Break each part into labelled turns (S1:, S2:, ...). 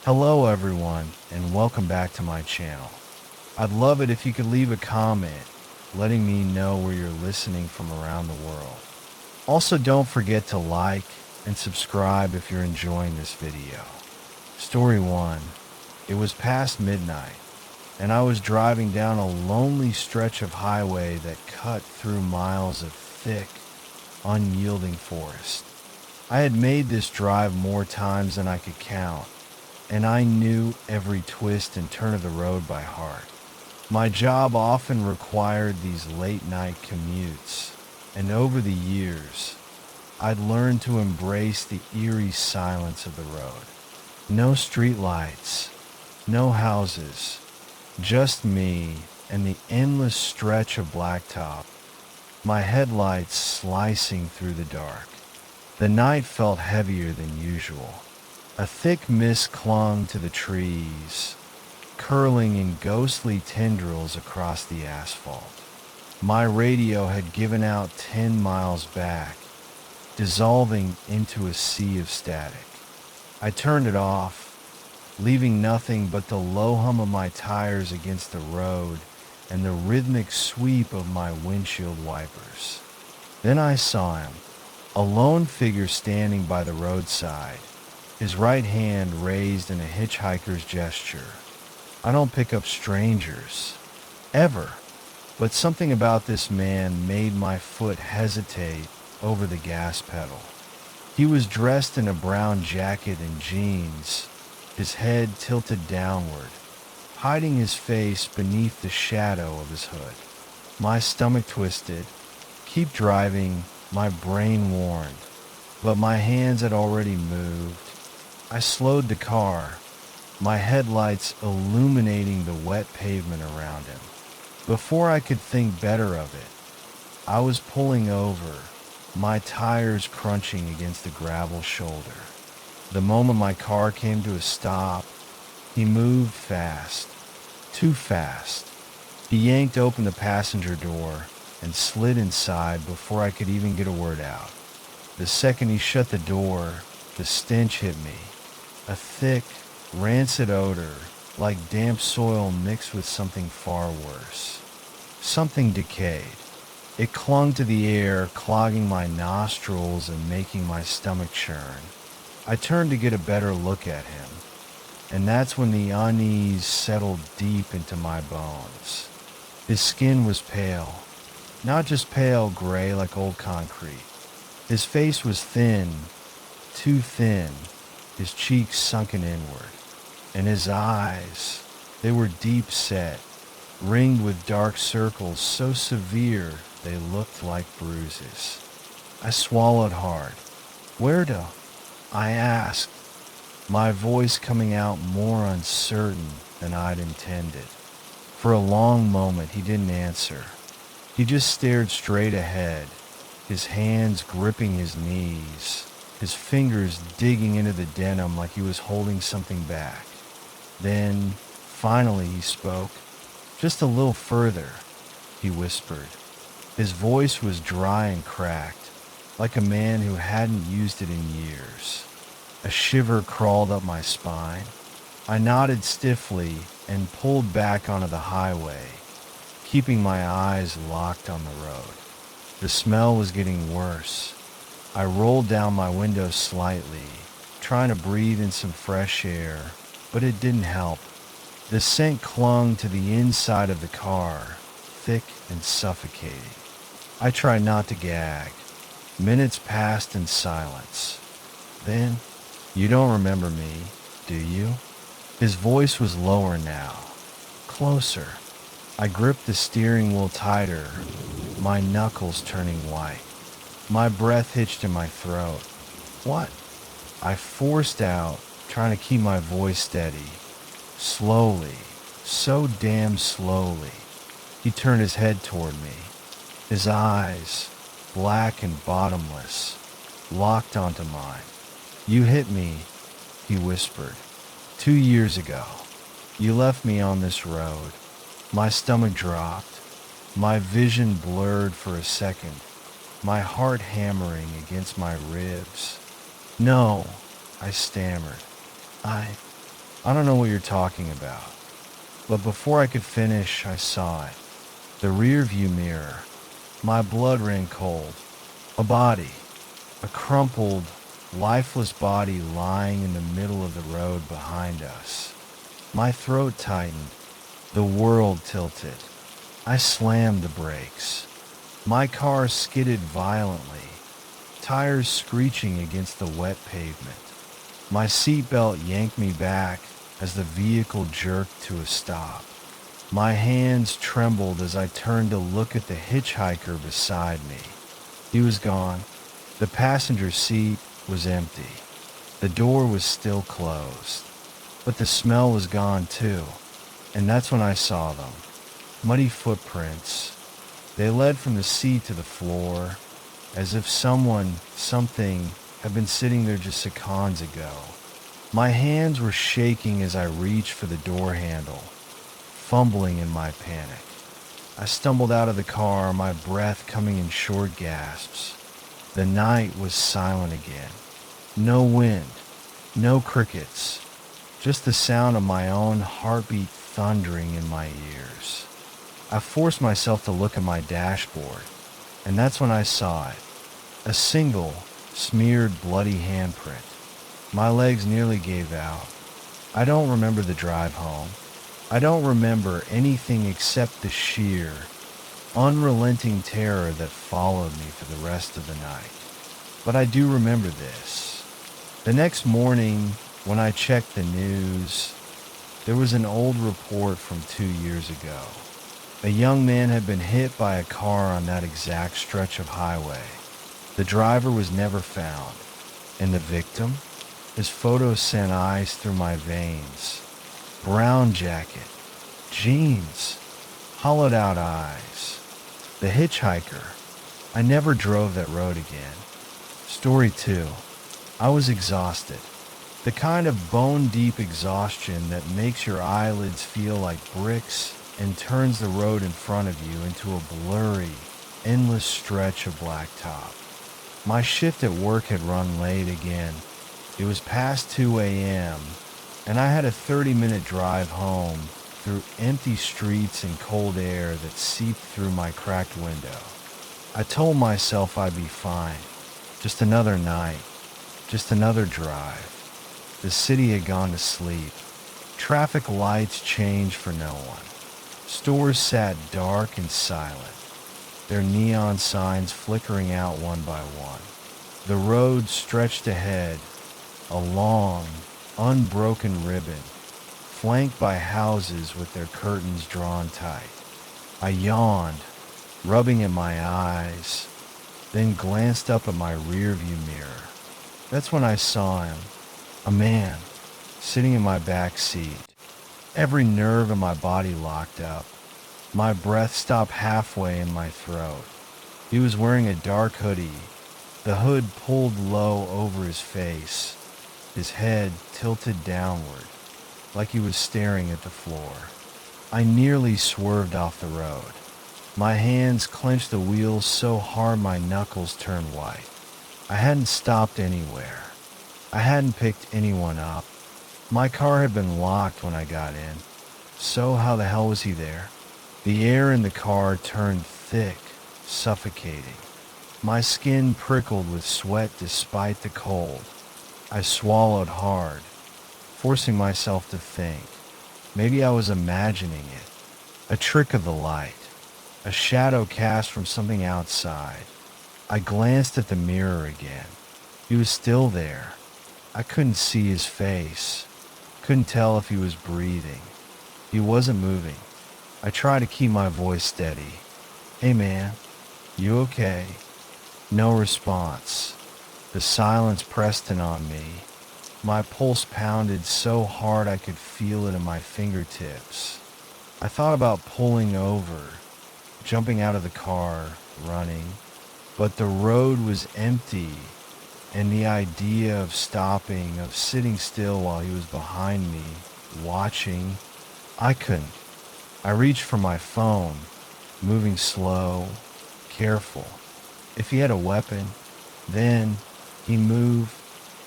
S1: Hello everyone, and welcome back to my channel. I'd love it if you could leave a comment letting me know where you're listening from around the world. Also, don't forget to like and subscribe if you're enjoying this video. Story 1. It was past midnight, and I was driving down a lonely stretch of highway that cut through miles of thick, unyielding forest. I had made this drive more times than I could count, and I knew every twist and turn of the road by heart. My job often required these late-night commutes, and over the years, I'd learned to embrace the eerie silence of the road. No streetlights, no houses, just me and the endless stretch of blacktop, my headlights slicing through the dark. The night felt heavier than usual. A thick mist clung to the trees, curling in ghostly tendrils across the asphalt. My radio had given out 10 miles back, dissolving into a sea of static. I turned it off, leaving nothing but the low hum of my tires against the road and the rhythmic sweep of my windshield wipers. Then I saw him, a lone figure standing by the roadside, his right hand raised in a hitchhiker's gesture. I don't pick up strangers, ever, but something about this man made my foot hesitate over the gas pedal. He was dressed in a brown jacket and jeans, his head tilted downward, hiding his face beneath the shadow of his hood. My stomach twisted. Keep driving, my brain warned, but my hands had already moved. I slowed the car, my headlights illuminating the wet pavement around him. Before I could think better of it, I was pulling over, my tires crunching against the gravel shoulder. The moment my car came to a stop, he moved fast, too fast. He yanked open the passenger door and slid inside before I could even get a word out. The second he shut the door, the stench hit me. A thick, rancid odor, like damp soil mixed with something far worse. Something decayed. It clung to the air, clogging my nostrils and making my stomach churn. I turned to get a better look at him, and that's when the unease settled deep into my bones. His skin was pale, not just pale gray like old concrete. His face was thin, too thin, his cheeks sunken inward, and his eyes, they were deep set, ringed with dark circles so severe they looked like bruises. I swallowed hard. "Where to?" I asked, my voice coming out more uncertain than I'd intended. For a long moment he didn't answer. He just stared straight ahead, his hands gripping his knees, his fingers digging into the denim like he was holding something back. Then, finally he spoke. "Just a little further," he whispered. His voice was dry and cracked, like a man who hadn't used it in years. A shiver crawled up my spine. I nodded stiffly and pulled back onto the highway, keeping my eyes locked on the road. The smell was getting worse. I rolled down my window slightly, trying to breathe in some fresh air, but it didn't help. The scent clung to the inside of the car, thick and suffocating. I tried not to gag. Minutes passed in silence. Then, "You don't remember me, do you?" His voice was lower now, closer. I gripped the steering wheel tighter, my knuckles turning white. My breath hitched in my throat. "What?" I forced out, trying to keep my voice steady. Slowly, so damn slowly, he turned his head toward me. His eyes, black and bottomless, locked onto mine. "You hit me," he whispered. "2 years ago. You left me on this road." My stomach dropped, my vision blurred for a second, my heart hammering against my ribs. "No," I stammered. I I don't know what you're talking about. But before I could finish, I saw it. The rear view mirror. My blood ran cold. A body. A crumpled, lifeless body lying in the middle of the road behind us. My throat tightened. The world tilted. I slammed the brakes. My car skidded violently, tires screeching against the wet pavement. My seatbelt yanked me back as the vehicle jerked to a stop. My hands trembled as I turned to look at the hitchhiker beside me. He was gone. The passenger seat was empty. The door was still closed. But the smell was gone too, and that's when I saw them. Muddy footprints. They led from the seat to the floor, as if something, had been sitting there just seconds ago. My hands were shaking as I reached for the door handle, fumbling in my panic. I stumbled out of the car, my breath coming in short gasps. The night was silent again. No wind, no crickets, just the sound of my own heartbeat thundering in my ears. I forced myself to look at my dashboard, and that's when I saw it. A single, smeared, bloody handprint. My legs nearly gave out. I don't remember the drive home. I don't remember anything except the sheer, unrelenting terror that followed me for the rest of the night. But I do remember this. The next morning, when I checked the news, there was an old report from 2 years ago. A young man had been hit by a car on that exact stretch of highway. The driver was never found, and the victim? His photo sent ice through my veins. Brown jacket, jeans, hollowed out eyes. The hitchhiker. I never drove that road again. Story 2. I was exhausted. The kind of bone-deep exhaustion that makes your eyelids feel like bricks and turns the road in front of you into a blurry, endless stretch of blacktop. My shift at work had run late again. It was past 2 a.m., and I had a 30-minute drive home through empty streets and cold air that seeped through my cracked window. I told myself I'd be fine. Just another night. Just another drive. The city had gone to sleep. Traffic lights changed for no one. Stores sat dark and silent, their neon signs flickering out one by one. The road stretched ahead, a long, unbroken ribbon, flanked by houses with their curtains drawn tight. I yawned, rubbing at my eyes, then glanced up at my rearview mirror. That's when I saw him, a man, sitting in my back seat. Every nerve in my body locked up. My breath stopped halfway in my throat. He was wearing a dark hoodie, the hood pulled low over his face, his head tilted downward, like he was staring at the floor. I nearly swerved off the road. My hands clenched the wheels so hard my knuckles turned white. I hadn't stopped anywhere. I hadn't picked anyone up. My car had been locked when I got in. So how the hell was he there? The air in the car turned thick, suffocating. My skin prickled with sweat despite the cold. I swallowed hard, forcing myself to think. Maybe I was imagining it. A trick of the light. A shadow cast from something outside. I glanced at the mirror again. He was still there. I couldn't see his face. Couldn't tell if he was breathing. He wasn't moving. I tried to keep my voice steady. "Hey man, you okay?" No response. The silence pressed in on me. My pulse pounded so hard I could feel it in my fingertips. I thought about pulling over, jumping out of the car, running, but the road was empty, and the idea of stopping, of sitting still while he was behind me, watching, I couldn't. I reached for my phone, moving slow, careful. If he had a weapon, then he moved,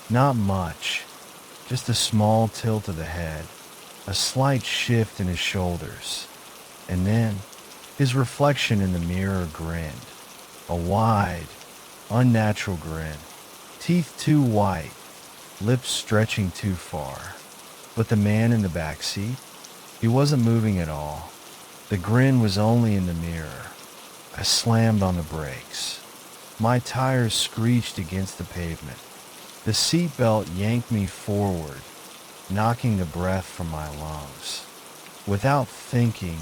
S1: not much, Just a small tilt of the head, a slight shift in his shoulders, and then his reflection in the mirror grinned. A wide, unnatural grin. Teeth too white, lips stretching too far. But the man in the back seat, he wasn't moving at all. The grin was only in the mirror. I slammed on the brakes. My tires screeched against the pavement. The seatbelt yanked me forward, knocking the breath from my lungs. Without thinking,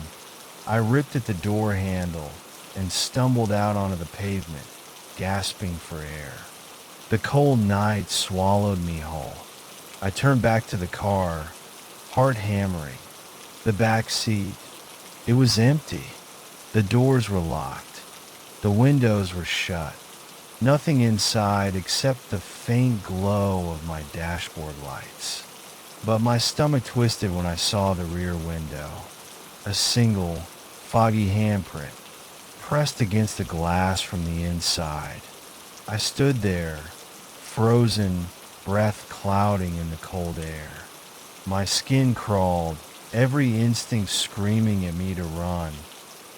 S1: I ripped at the door handle and stumbled out onto the pavement, gasping for air. The cold night swallowed me whole. I turned back to the car, heart hammering. The back seat, it was empty. The doors were locked. The windows were shut. Nothing inside except the faint glow of my dashboard lights. But my stomach twisted when I saw the rear window. A single, foggy handprint, pressed against the glass from the inside. I stood there, frozen, breath clouding in the cold air. My skin crawled, every instinct screaming at me to run,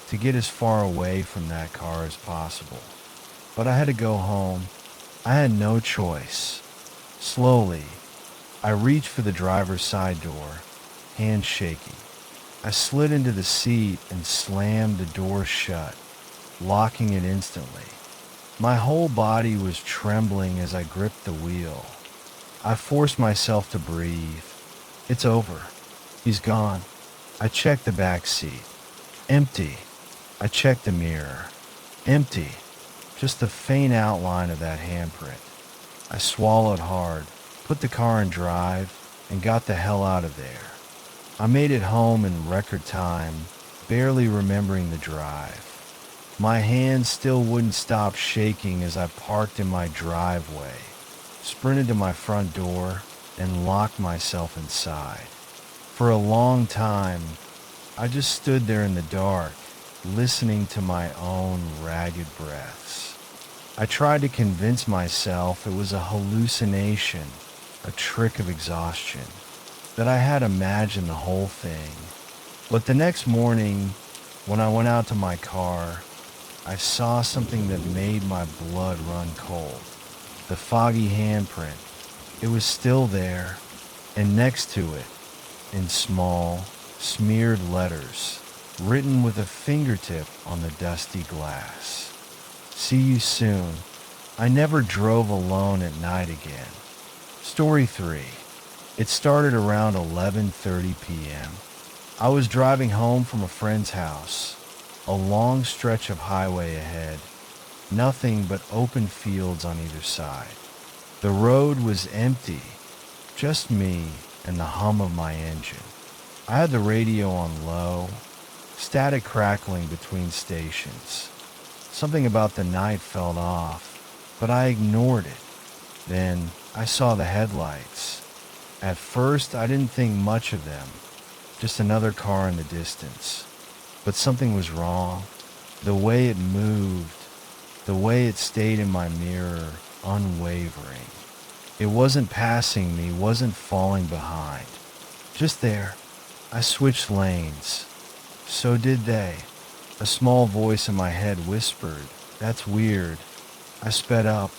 S1: to get as far away from that car as possible. But I had to go home. I had no choice. Slowly, I reached for the driver's side door, hands shaking. I slid into the seat and slammed the door shut, locking it instantly. My whole body was trembling as I gripped the wheel. I forced myself to breathe. It's over. He's gone. I checked the back seat. Empty. I checked the mirror. Empty. Just the faint outline of that handprint. I swallowed hard, put the car in drive, and got the hell out of there. I made it home in record time, barely remembering the drive. My hands still wouldn't stop shaking as I parked in my driveway, sprinted to my front door, and locked myself inside. For a long time, I just stood there in the dark, listening to my own ragged breaths. I tried to convince myself it was a hallucination, a trick of exhaustion, that I had imagined the whole thing. But the next morning, when I went out to my car, I saw something that made my blood run cold. The foggy handprint. It was still there, and next to it, in small, smeared letters, written with a fingertip on the dusty glass. See you soon. I never drove alone at night again. Story 3. It started around 11:30 p.m. I was driving home from a friend's house. A long stretch of highway ahead. Nothing but open fields on either side. The road was empty. Just me and the hum of my engine. I had the radio on low, static crackling between stations. Something about the night felt off, but I ignored it. Then I saw the headlights. At first, I didn't think much of them, just another car in the distance. But something was wrong. The way it moved, the way it stayed in my mirror, unwavering. It wasn't passing me, wasn't falling behind. Just there. I switched lanes. So did they. A small voice in my head whispered, "That's weird." I sped up.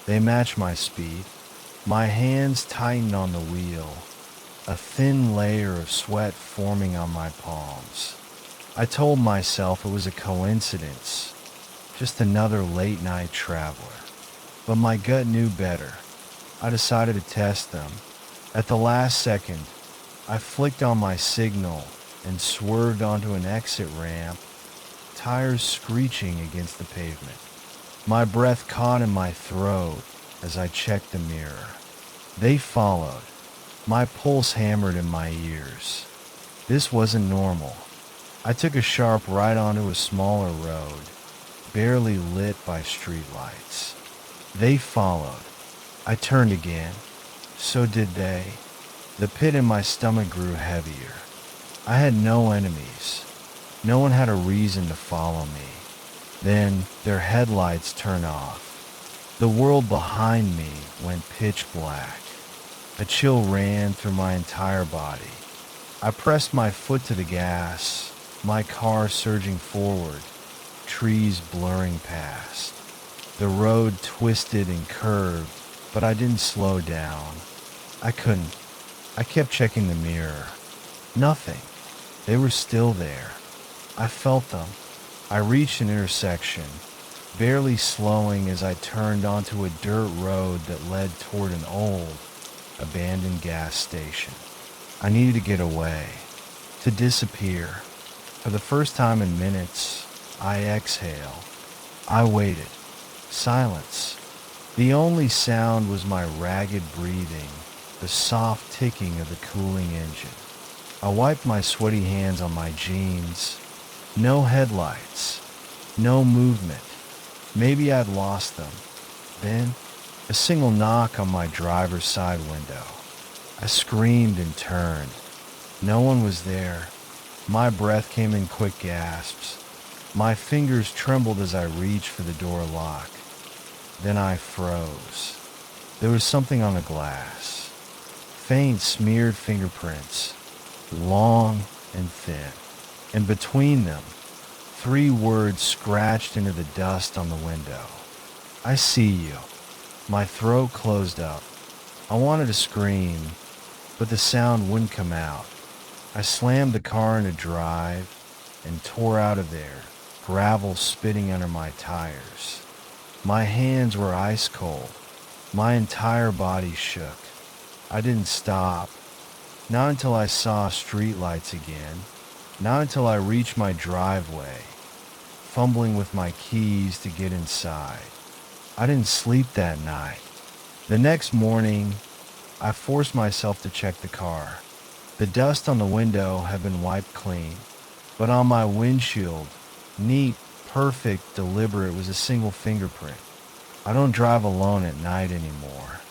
S1: They matched my speed. My hands tightened on the wheel, a thin layer of sweat forming on my palms. I told myself it was a coincidence, just another late-night traveler. But my gut knew better. I decided to test them. At the last second, I flicked on my signal and swerved onto an exit ramp, tires screeching against the pavement. My breath caught in my throat as I checked the mirror. They followed. My pulse hammered in my ears. This wasn't normal. I took a sharp right onto a smaller road, barely lit by streetlights. They followed. I turned again. So did they. The pit in my stomach grew heavier. I had no enemies. No one had a reason to follow me. Then their headlights turned off. The world behind me went pitch black. A chill ran through my entire body. I pressed my foot to the gas, my car surging forward, trees blurring past. The road twisted and curved, but I didn't slow down. I couldn't. I kept checking the mirror. Nothing. They were still there. I felt them. I reached an intersection, barely slowing as I turned onto a dirt road that led toward an old, abandoned gas station. I needed to get away, to disappear. For the first time in minutes, I exhaled. I waited. Silence. The only sound was my ragged breathing, the soft ticking of the cooling engine. I wiped my sweaty hands on my jeans. No headlights. No movement. Maybe I'd lost them. Then, a single knock on my driver's side window. I screamed and turned. No one was there. My breath came in quick gasps. My fingers trembled as I reached for the door lock. Then I froze. There was something on the glass. Faint smeared fingerprints, long and thin. And between them, 3 words scratched into the dust on the window. I see you. My throat closed up. I wanted to scream, but the sound wouldn't come out. I slammed the car into drive and tore out of there, gravel spitting under my tires. My hands were ice cold. My entire body shook. I didn't stop. Not until I saw streetlights again. Not until I reached my driveway, fumbling with my keys to get inside. I didn't sleep that night. The next morning, I forced myself to check the car. The dust on the window had been wiped clean, but on my windshield, neat, perfect, deliberate, was a single fingerprint. I don't drive alone at night anymore.